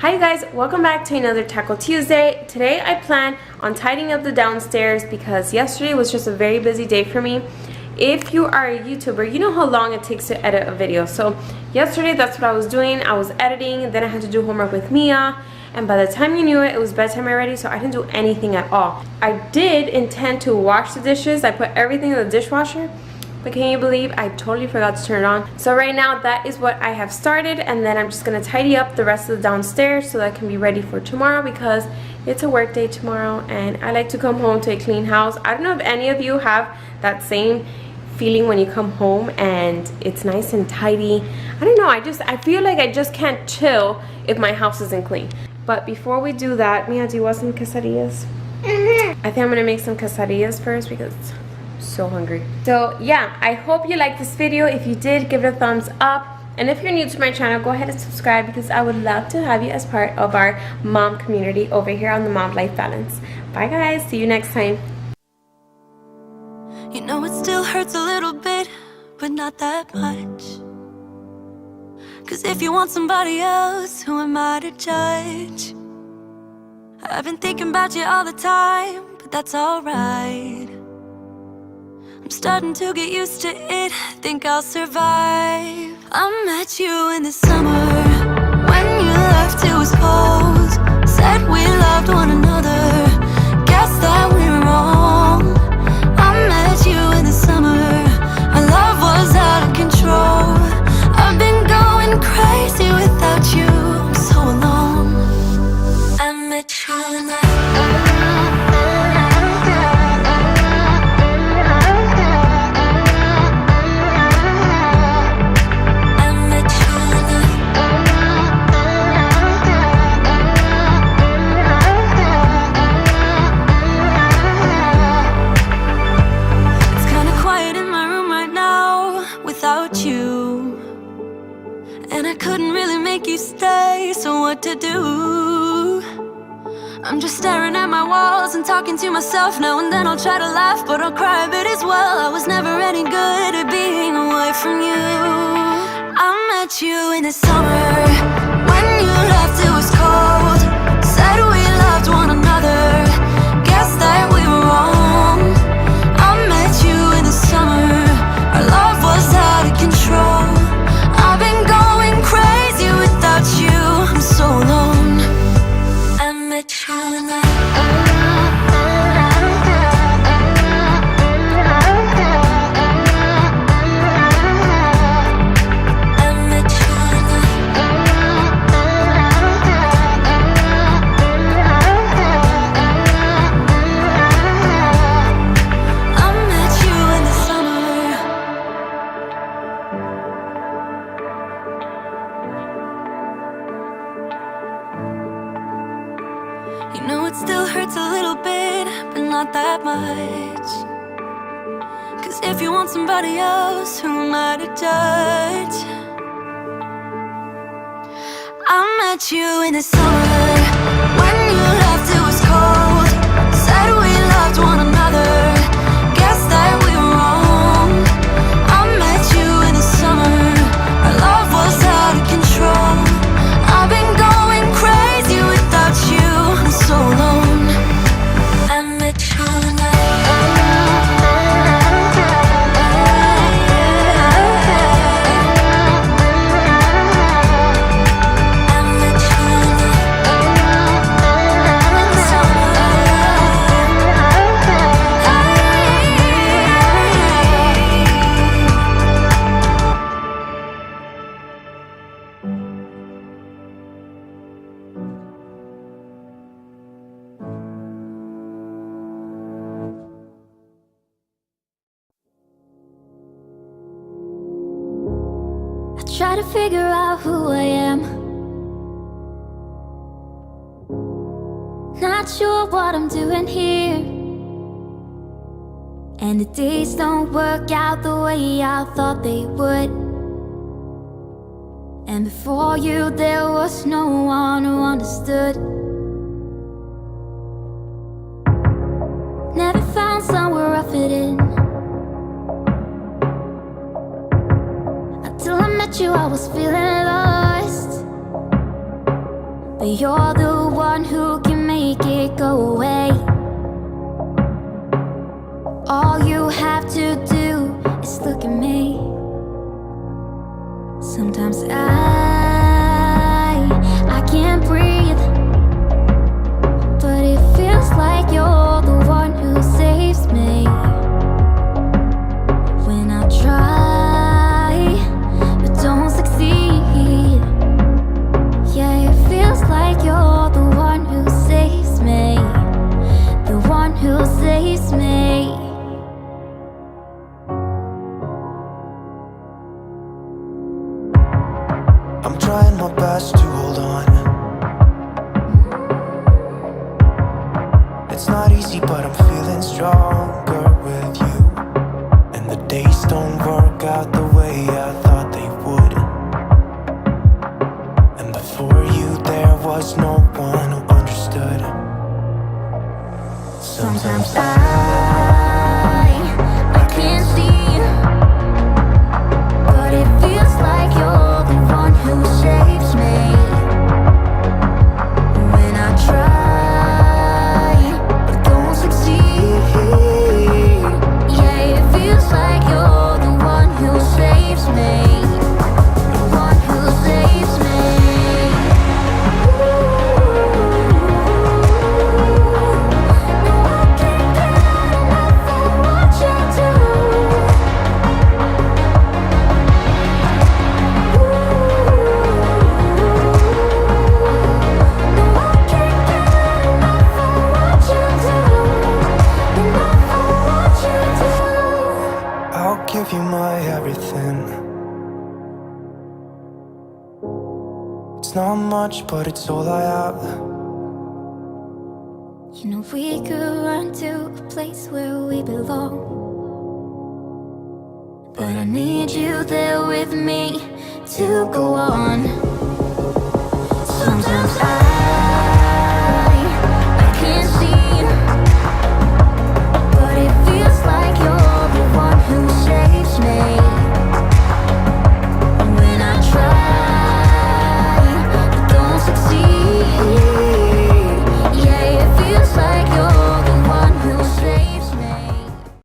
Hi guys, welcome back to another Taco Tuesday. Today I plan on tidying up the downstairs because yesterday was just a very busy day for me. If you are a YouTuber, you know how long it takes to edit a video. So yesterday that's what I was doing. I was editing, then I had to do homework with Mia, and by the time you knew it, it was bedtime already, so I didn't do anything at all. I did intend to wash the dishes. I put everything in the dishwasher, but can you believe I totally forgot to turn it on? So right now that is what I have started, and then I'm just gonna tidy up the rest of the downstairs so that I can be ready for tomorrow because it's a work day tomorrow and I like to come home to a clean house. I don't know if any of you have that same feeling when you come home and it's nice and tidy. I don't know, I feel like I just can't chill if my house isn't clean. But before we do that, Mia, do you want some quesadillas? I think I'm gonna make some quesadillas first because so hungry. So yeah, I hope you liked this video. If you did, give it a thumbs up, and if you're new to my channel, go ahead and subscribe because I would love to have you as part of our mom community over here on the Mom Life Balance. Bye guys, see you next time. You know it still hurts a little bit, but not that much. 'Cause if you want somebody else, who am I to judge? I've been thinking about you all the time, but that's alright. I'm starting to get used to it, think I'll survive. I met you in the summer, when you left it was cold. Said we loved one another, guess that we were wrong. I met you in the summer, our love was out of control. I've been going crazy without you, I'm so alone. I met you in the to do. I'm just staring at my walls and talking to myself. Now and then I'll try to laugh, but I'll cry a bit as well. I was never any good at being away from you. I met you in the summer, when you left it was cold. Said we loved one another, guess that we were wrong. I met you in the summer, our love was out of control. I've been going crazy without you, I'm so alone. I met you in the that much. 'Cause if you want somebody else, who am I to judge? I met you in the summer, when you left it was cold. Said we loved one another, guess that we were wrong. I met you in the summer, our love was out of control. I've been going crazy without you, I'm so alone. I met you in the try to figure out who I am. Not sure what I'm doing here, and the days don't work out the way I thought they would. And before you there was no one who understood. Never found somewhere I fit in, until I met you I was feeling lost, but you're the one who can make it go away. All you have to do is look at me. Sometimes I can't breathe, but it feels like you're the one who saves me. When I try but don't succeed, yeah, it feels like you're the one who saves me, the one who saves me. I'm trying my best to hold on. It's not easy, but I'm feeling stronger with you. And the days don't work out the way I thought they would. And before you there was no one who understood. Sometimes I can't see, but it feels like you're the one who saves me. When I try but don't succeed, yeah, it feels like you're the one who saves me, the one who saves me. No, I can't get enough of what you do. No, I can't get enough of what you do. Enough of what you do. I'll give you my everything. It's not much, but it's all I have. You know we could run to a place where we belong, but I need you there with me to go on. Sometimes